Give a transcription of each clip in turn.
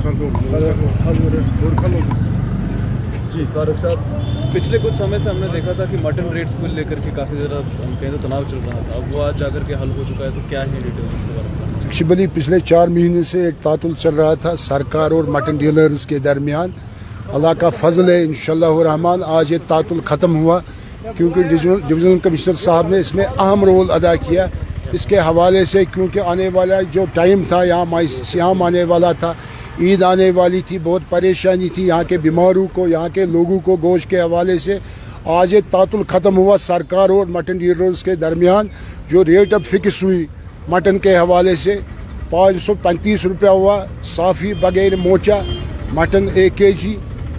जी फारूक साहब, पिछले कुछ समय से हमने देखा था कि मटन रेट्स को लेकर के काफ़ी ज़्यादा कहीं तो तनाव चल रहा था, अब वो आज जाकर के हल हो चुका है, तो क्या है डिटेल्स इसके बारे में? एक्चुअली पिछले 4 महीने से एक तातुल चल रहा था सरकार और मटन डीलर्स के दरमियान। अल्लाह का फजल है, इंशाल्लाह रहमान आज ये तातुल ख़त्म हुआ, क्योंकि डिवीज़नल कमिश्नर साहब ने इसमें अहम रोल अदा किया। इसके हवाले से क्योंकि आने वाला जो टाइम था, यहाँ सियाम आने वाला था, ईद आने वाली थी, बहुत परेशानी थी यहाँ के बीमारों को, यहाँ के लोगों को गोश्त के हवाले से। आज ये तातुल ख़त्म हुआ सरकार और मटन डीलर्स के दरमियान। जो रेट अब फिक्स हुई मटन के हवाले से 535 रुपया हुआ साफ़ी बगैर मोचा मटन 1 kg।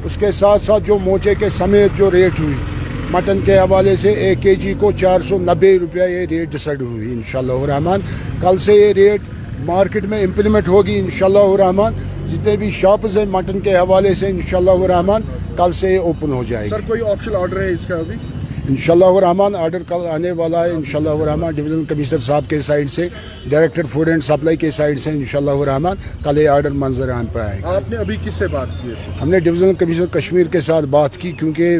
उसके साथ साथ जो मोचे के समेत जो रेट हुई मटन के हवाले से 1 kg को 490 रुपया ये रेट डिसाइड हुई इंशाल्लाह रहमान। कल से ये रेट मार्केट में इम्प्लीमेंट होगी इंशाल्लाह रहमान। जितने भी शॉप्स हैं मटन के हवाले से इंशाल्लाह रहमान कल से ये ओपन हो जाएगी। सर कोई ऑप्शनल ऑर्डर है इसका अभी? इंशाल्लाह रहमान ऑर्डर कल आने वाला है इंशाल्लाह रहमान। डिवीज़नल कमिश्नर साहब के साइड से, डायरेक्टर फूड एंड सप्लाई के साइड से इंशाल्लाह रहमान कल ये ऑर्डर मंजर आन पर आएगा। आपने अभी किससे बात की है? हमने डिवीज़नल कमिश्नर कश्मीर के साथ बात की, क्योंकि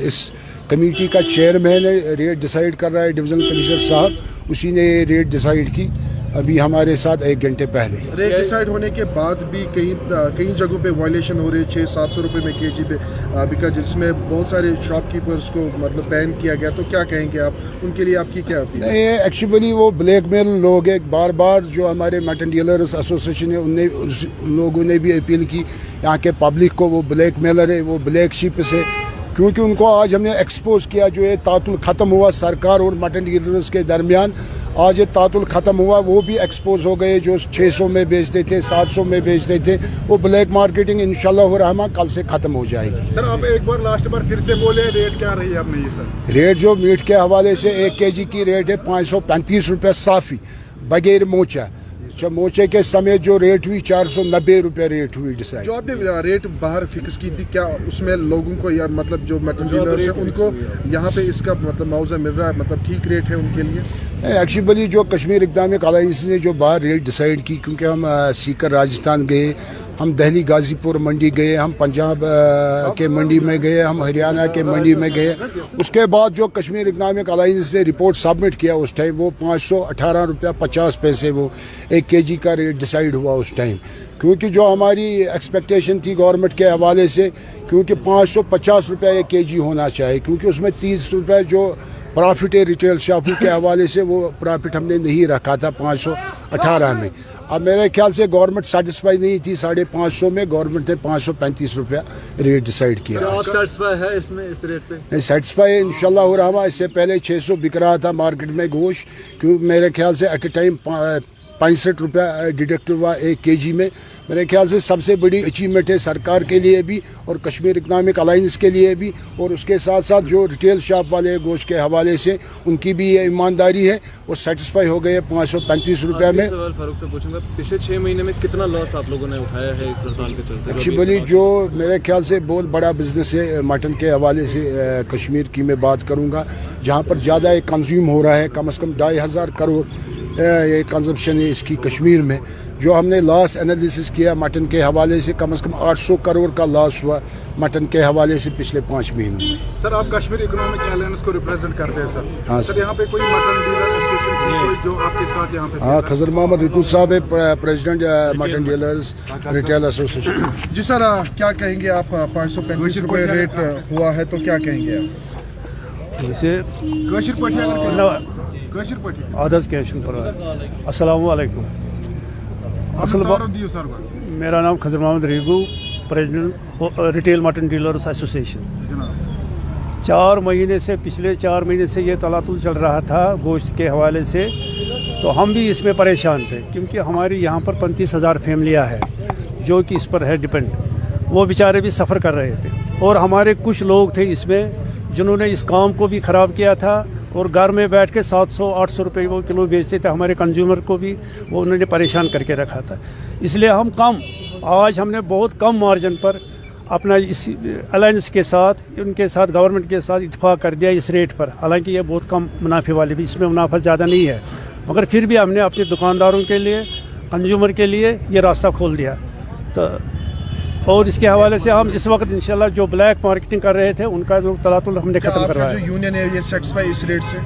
इस कमेटी का चेयरमैन है, रेट डिसाइड कर रहा है डिवीज़नल कमिश्नर साहब, उसी ने रेट डिसाइड की अभी हमारे साथ 1 घंटे पहले। रेट डिसाइड होने के बाद भी कई जगहों पे वायलेशन हो रही है 600-700 रुपये में kg पे, बिकॉज जिसमें बहुत सारे शॉपकीपर्स को मतलब बैन किया गया, तो क्या कहेंगे आप उनके लिए, आपकी क्या अपील? नहीं, एक्चुअली वो ब्लैकमेल लोग हैं। बार बार जो हमारे मटन डीलर्स एसोसिएशन है उन लोगों ने भी अपील की यहाँ के पब्लिक को, वो ब्लैकमेलर है, वो ब्लैक शिप से, क्योंकि उनको आज हमने एक्सपोज किया। जो ये तातुल ख़त्म हुआ सरकार और मटन डीलर्स के दरमियान, आज ये तातुल ख़त्म हुआ, वो भी एक्सपोज हो गए। जो 600 में बेचते थे, 700 में बेचते थे, वो ब्लैक मार्केटिंग इंशाल्लाह रहमान कल से ख़त्म हो जाएगी। सर आप एक बार लास्ट बार फिर से बोले रेट क्या रही है आपने ये सर? रेट जो मीट के हवाले से 1 kg की रेट है 535 रुपये साफ़ी बगैर मोचा। मोचे के समेत जो रेट हुई 490 रुपये रेट हुई डिसाइड। जो आपने रेट बाहर फिक्स की थी, क्या उसमें लोगों को या मतलब जो मटन डीलर्स हैं उनको यहाँ पे इसका मतलब मुआवजा मिल रहा है, मतलब ठीक रेट है उनके लिए? एक्चुअली जो कश्मीर इकदामिक अलायंस ने जो बाहर रेट डिसाइड की, क्योंकि हम सीकर राजस्थान गए, हम दिल्ली गाज़ीपुर मंडी गए, हम पंजाब के मंडी में गए, हम हरियाणा के मंडी में गए। उसके बाद जो कश्मीर इकनॉमिक अलायंस ने रिपोर्ट सबमिट किया उस टाइम, वो 518 रुपया 50 पैसे वो 1 kg का रेट डिसाइड हुआ उस टाइम। क्योंकि जो हमारी एक्सपेक्टेशन थी गवर्नमेंट के हवाले से, क्योंकि 550 रुपया 1 kg होना चाहिए, क्योंकि उसमें 30 रुपये जो प्रॉफिट है रिटेल शॉपों के हवाले से, वो प्रॉफिट हमने नहीं रखा था 518 में। अब मेरे ख्याल से गवर्नमेंट सेटिस्फाई नहीं थी 550 में, गवर्नमेंट ने 535 रुपया रेट डिसाइड किया। सेटिस्फाई है इसमें इस रेट पे? नहीं सेटिस्फाई इंशाल्लाह रहमान। इससे पहले 600 बिक रहा था मार्केट में गोश्त, क्योंकि मेरे ख्याल से एट ए टाइम 65 रुपया डिडक्ट हुआ 1 kg में। मेरे ख्याल से सबसे बड़ी अचीवमेंट है सरकार के लिए भी और कश्मीर इकनॉमिक अलायंस के लिए भी, और उसके साथ साथ जो रिटेल शॉप वाले गोश्त के हवाले से उनकी भी ये ईमानदारी है, वो सेटिस्फाई हो गए 535 रुपया में। सवाल फारूक से पूछूंगा, पिछले 6 महीने में कितना लॉस आप लोगों ने उठाया है इस साल के चलते? एक्चुअली जो मेरे ख्याल से बहुत बड़ा बिजनेस है मटन के हवाले से कश्मीर की मैं बात करूँगा, जहाँ पर ज़्यादा एक कंज्यूम हो रहा है, कम से कम 2500 करोड़ ये कंजप्शन है इसकी कश्मीर में। जो हमने लास्ट एनालिसिस किया मटन के हवाले से, कम 800 करोड़ का लॉस हुआ मटन के हवाले से पिछले 5 महीनों में। सर आप कश्मीर इकोनॉमिक अलायंस को रिप्रेजेंट करते हैं सर? हाँ सर। यहाँ पे कोई मटन डीलर एसोसिएशन जो आपके साथ यहाँ पे? हाँ, खजर मोहम्मद रिकू साहब है president mutton dealers retail association. जी सर क्या कहेंगे आप? 535 रुपये रेट हुआ है तो क्या कहेंगे आप? वैसे आदर्श कैशन पर अस्सलाम वालेकुम। असल मेरा नाम Khajar Mohammad Rigu, president retail mutton dealers association. 4 महीने से, पिछले 4 महीने से ये तलातुल चल रहा था गोश्त के हवाले से, तो हम भी इसमें परेशान थे, क्योंकि हमारी यहाँ पर 35,000 फैमिलियाँ हैं जो कि इस पर है डिपेंड। वो बेचारे भी सफ़र कर रहे थे, और हमारे कुछ लोग थे इसमें जिन्होंने इस काम को भी ख़राब किया था, और घर में बैठ के 700-800 रुपये वो किलो बेचते थे। हमारे कंज्यूमर को भी वो उन्होंने परेशान करके रखा था। इसलिए हम आज हमने बहुत कम मार्जिन पर अपना इस अलायंस के साथ, उनके साथ, गवर्नमेंट के साथ इत्तेफाक कर दिया इस रेट पर। हालांकि ये बहुत कम मुनाफे वाले भी, इसमें मुनाफा ज़्यादा नहीं है, मगर फिर भी हमने अपने दुकानदारों के लिए, कंज्यूमर के लिए ये रास्ता खोल दिया। तो और इसके हवाले से हम इस वक्त इंशाल्लाह जो ब्लैक मार्केटिंग कर रहे थे उनका जो तलातुल हमने क्या ख़त्म आपका करवाया। जो यूनियन है ये सेटिस्फाई इस रेट से?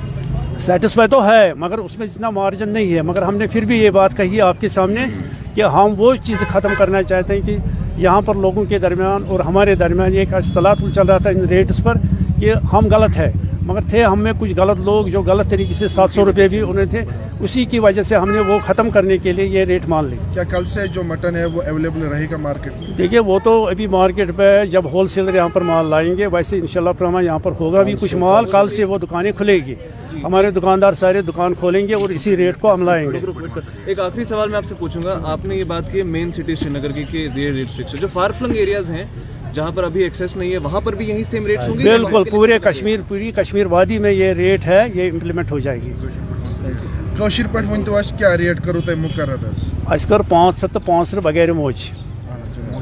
सेटिस्फाई तो है मगर उसमें इतना मार्जिन नहीं है, मगर हमने फिर भी ये बात कही आपके सामने कि हम वो चीज़ ख़त्म करना चाहते हैं कि यहाँ पर लोगों के दरमियान और हमारे दरमियान एक तलातुल चल रहा था इन रेट्स पर कि हम गलत है, मगर थे हम में कुछ गलत लोग जो गलत तरीके से 700 रुपये भी उन्हें थे, उसी की वजह से हमने वो ख़त्म करने के लिए ये रेट मान ली। क्या कल से जो मटन है वो अवेलेबल रहेगा मार्केट में? देखिए वो तो अभी मार्केट पे जब होलसेलर यहाँ पर माल लाएंगे, वैसे इंशाल्लाह प्रमाण यहाँ पर होगा भी कुछ माल, कल से वो दुकानें खुलेगी, हमारे दुकानदार सारे दुकान खोलेंगे और इसी रेट को हम लाएंगे। एक आखिरी सवाल मैं आपसे पूछूंगा, आपने ये बात की मेन सिटी श्रीनगर की कि ये रेट फिक्स है, जो फार फ्लंग एरियाज हैं जहाँ पर अभी एक्सेस नहीं है वहाँ पर भी यही सेम रेट्स होंगे? बिल्कुल पूरी कश्मीर वादी में ये रेट है, ये इम्प्लीमेंट हो जाएगी। कौशिर पर वन तो आज क्या रेट करो तो मुकर्रर है? अस कर 5 बगैर मोच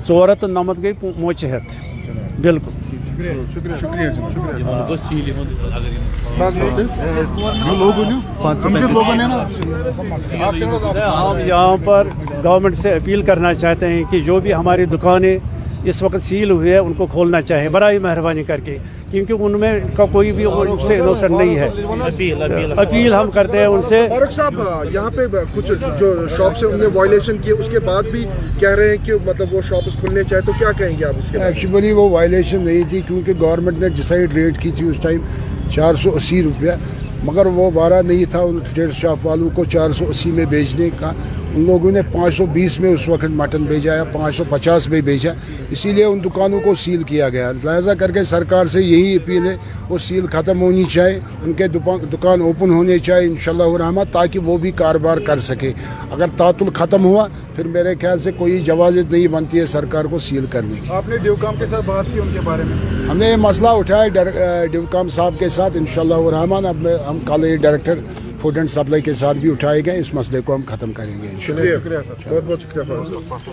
4 नमत गई मोच हेत बिल्कुल। शुक्रिया जी, शुक्रिया। हम यहाँ पर गवर्नमेंट से अपील करना चाहते हैं कि जो भी हमारी दुकानें इस वक्त सील हुई है उनको खोलना चाहिए बराए मेहरबानी करके, क्योंकि उनमें का कोई भी उनसे इनोसेंट नहीं है। अपील हम करते हैं उनसे। फारूक साहब, यहाँ पे कुछ जो शॉप्स है उनने वायलेशन किए, उसके बाद भी कह रहे हैं कि मतलब वो शॉप्स खुलने चाहे, तो क्या कहेंगे आप इसके बारे में? एक्चुअली वो वायलेशन नहीं थी क्योंकि गवर्नमेंट ने डिसाइड रेट की थी उस टाइम 480 रुपया, मगर वो वारा नहीं था उन ट्रेड शॉप वालों को 480 में बेचने का। उन लोगों ने 520 में उस वक्त मटन भेजा या 550 में भेजा, इसीलिए उन दुकानों को सील किया गया। लिहाजा करके सरकार से यही अपील है वो सील ख़त्म होनी चाहिए, उनके दुकान ओपन होने चाहिए इंशाल्लाह रहमान, ताकि वो भी कारोबार कर सके। अगर तातुल ख़त्म हुआ फिर मेरे ख्याल से कोई इजाज़त नहीं बनती है सरकार को सील करने की। आपने ड्यूकाम के साथ बात की उनके बारे में? हमने ये मसला उठाया ड्यूकाम साहब के साथ इंशाल्लाह रहमान। अब हम कल ये डायरेक्टर फूड एंड सप्लाई के साथ भी उठाए गए, इस मसले को हम ख़त्म करेंगे इंशाल्लाह। शुक्रिया सर, बहुत बहुत शुक्रिया फारूक साहब।